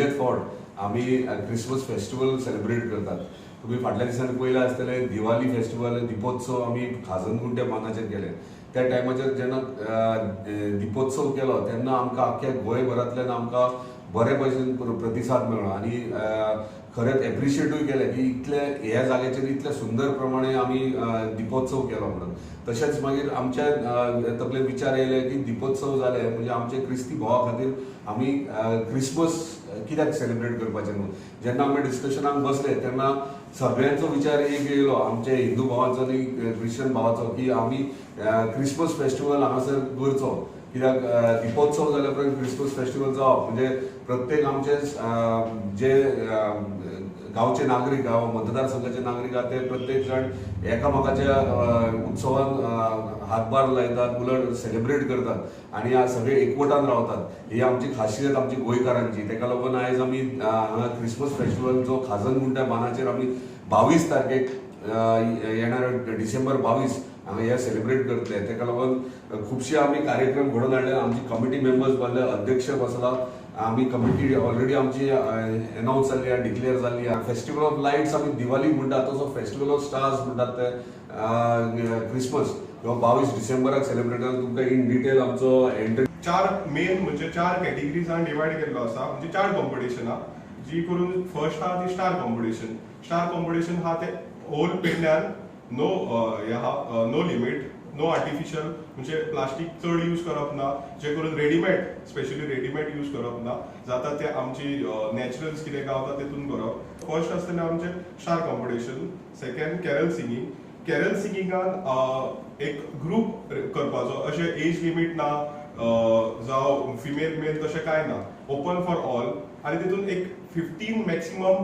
पयलेच फावट आमी क्रिसमस फेस्टिवल सेलिब्रेट करतात. तुम्ही फाटल्या दिसांनी पयलें आसतलें दिवाळी फेस्टिवल दिपोत्सव आमी खाजनगुंट्या मानाचेर केले. त्या टायमाचेर जेन्ना दिपोत्सव केलो तेन्ना आमकां आख्ख्या गोंयभरांतल्यान आमकां बरे भशेन प्रतिसाद मेळ्ळो आणि खरेंच एप्रिशिएटूय केलें की इतले ह्या जाग्याचेर इतले सुंदर प्रमाणे आमी दिपोत्सव केलो म्हणून. तशेंच मागीर आमच्या तकलेंत विचार येयले की दिपोत्सव जाले म्हणजे आमचे क्रिस्ती भावा खातीर आमी क्रिसमस कित्याक सेलिब्रेट करपाचें म्हणून. जेन्ना आमी डिस्कशनाक बसले तेन्ना सगळ्यांचो विचार एक येयलो आमचे हिंदू भावांचो आनी क्रिश्चन भावांचो की आमी क्रिसमस फेस्टिवल हांगासर करचो. कित्याक दिपोत्सव जाल्या उपरांत क्रिसमस फेस्टिवल जावप म्हणजे प्रत्येक आमचे जे गांवचे नागरीक मतदारसंघाचे नागरीक आहात ते प्रत्येक जाण एकामेकाच्या उत्सवान हातभार लायतात उलट सेलिब्रेट करतात आणि सगळे एकवटान रावतात. ही आमची खासियत आमची गोंयकारांची. तेका लागून आयज आमी हांगा क्रिसमस फेस्टिवल जो खाजनगुंट्या मानाचेर आमी 22 तारखेक येणाऱ्या डिसेंबर 22 हांगा हे सेलिब्रेट करतले. तेका लागून खुबशे आमी कार्यक्रम घडोवन हाडले. आमची कमिटी मेंबर्स बसले, अध्यक्ष बसला. आमी कमिटी ऑलरेडी आमची अनाउन्स जाल्ली आहा, डिक्लेअर जाल्ली आहा. फेस्टिवल ऑफ लायट्स आमी दिवाळी म्हणटात तसो फेस्टिवल ऑफ स्टार्स म्हणटात ते क्रिसमस किंवा 22 डिसेंबराक सेलिब्रेट करता. तुमकां इन डिटेल आमचो एंट्री 4 मेन म्हणजे 4 कॅटेगरीजान डिवायड केल्लो आसा. म्हणजे 4 कॉम्पिटिशनां जी करून फर्स्ट आहा ती स्टार कॉम्पिटिशन. स्टार कॉम्पिटिशन आहा ते होल पेडण्यान नो लिमिट, नो आर्टिफिशियल म्हणजे प्लास्टीक चड यूज करप ना. जे करून रेडीमेड स्पेशली रेडीमेड यूज करप ना. जाता ते आमची नॅचरल्स कितें गावता तेतून करप. फर्स्ट आसतलें आमचें star competition. Second carol singing. Carol सिंगिंगान एक ग्रुप करपाचो. अशें एज लिमीट ना जावं फिमेल मेल तशें कांय ना. ओपन फॉर ऑल आनी तितून एक 15 मॅक्सिमम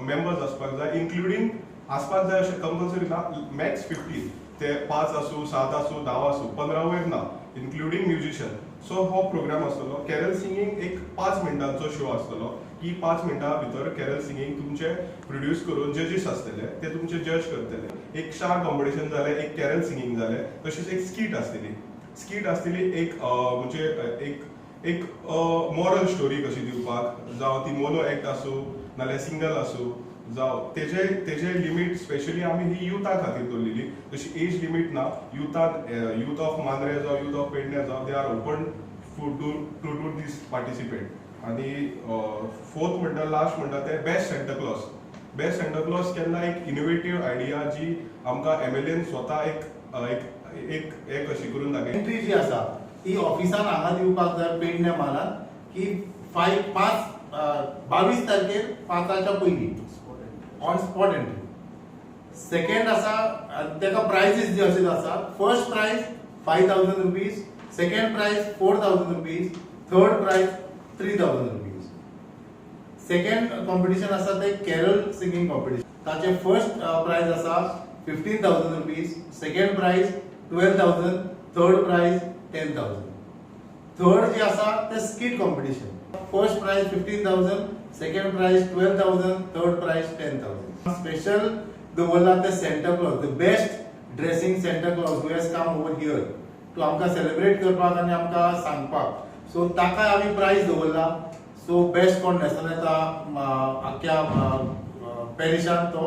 मेंबर्स आसपाक जाय. इन्क्लुडींग आसपाक जाय अशें कंपल्सरी ना. मॅक्स 15 ते 5 आसूं 7 आसूं 10 आसूं 15 वयर ना इन्क्लुडींग म्युजिशियन. सो हो प्रोग्राम आसतलो. कॅरल सिंगींग एक 5 मिनटांचो शो आसतलो की 5 मिनटां भितर कॅरल सिंगींग तुमचे प्रोड्यूस करून जजीस आसतले ते तुमचे जज करतले. एक स्टार कॉम्पिटिशन जालें, एक कॅरल सिंगींग जालें. तशीच एक स्कीट आसतली. एक म्हणजे एक मॉरल स्टोरी कशी दिवपाक जावं ती मोनो एक्ट आसूं नाल्यार सिंगल आसूं जावं तेजे लिमीट स्पेशली आमी ही युथा खातीर दवरलेली. तशी एज लिमीट ना. यूथ ऑफ मांद्रे जावं यूथ ऑफ पेडण्या जावं they are open to this participate. आनी फोर्थ म्हणटा लास्ट म्हणटा ते best Santa Claus. Best Santa Claus केन्ना एक इनोवेटीव आयडिया जी आमकां MLAन स्वता एक कशी करून दाखयली. एंट्री जी आसा ती ऑफिसान हांगा दिवपाक जाय पेडण्या म्हालात की 22 तारखेर 5च्या पयलीं ऑन स्पॉट एंट्री. सेकंड आसा तेका प्राइजीस जे अशें आसा. First prize 5000 rupees, second prize 4000 rupees, third prize 3000 rupees. Second competition आसा ते कॅरल सिंगींग कॉम्पिटिशन. ताचे फर्स्ट प्राइज आसा 15000 rupees, second prize 12000, third prize 10000. Third जे आसा ते skit competition. First prize 15000, second prize 12000, third prize 10000. Special दवरला ते Santa Claus, the best dressing Santa Claus who has come over here to आमकां celebrate करपाक आनी आमकां सांगपाक. सो ताका आमी प्राइज दवरला. सो बेस्ट कोण न्हेसोन येता आख्ख्या पॅरिशान तो.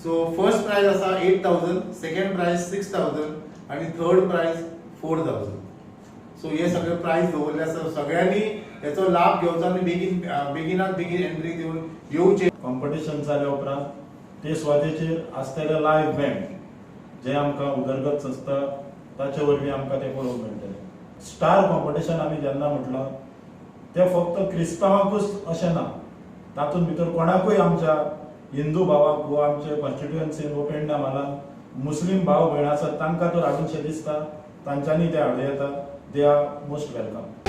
सो फर्स्ट प्राइज आसा 8000, सेकंड प्राइज 6000 आनी थर्ड प्राइज 4000. सो हे सगळे प्राइज दवरले आसा. सगळ्यांनी याचो लाभ घेवचो आनी बेगिनात बेगीन एंट्री दिवन येवचे. कॉम्पिटिशन जाल्या उपरांत ते सुवातेचेर आसतले लायव्ह बँड जे आमकां उदरगत संस्था ताचे वरवीं आमकां ते पळोवंक मेळटले. स्टार कॉम्पिटिशन आमी जेन्ना म्हटलां ते फक्त क्रिस्तांवांकूच अशें ना. तातूंत भितर कोणाकूय आमच्या हिंदू भावाक वा आमचे कॉन्स्टिट्युएन्सीन वो पेडण्या म्हालान मुस्लीम भाव भयण आसात तांकां तर हाडूनशें दिसता. तांच्यांनी ते हाडूं येता. They are most welcome.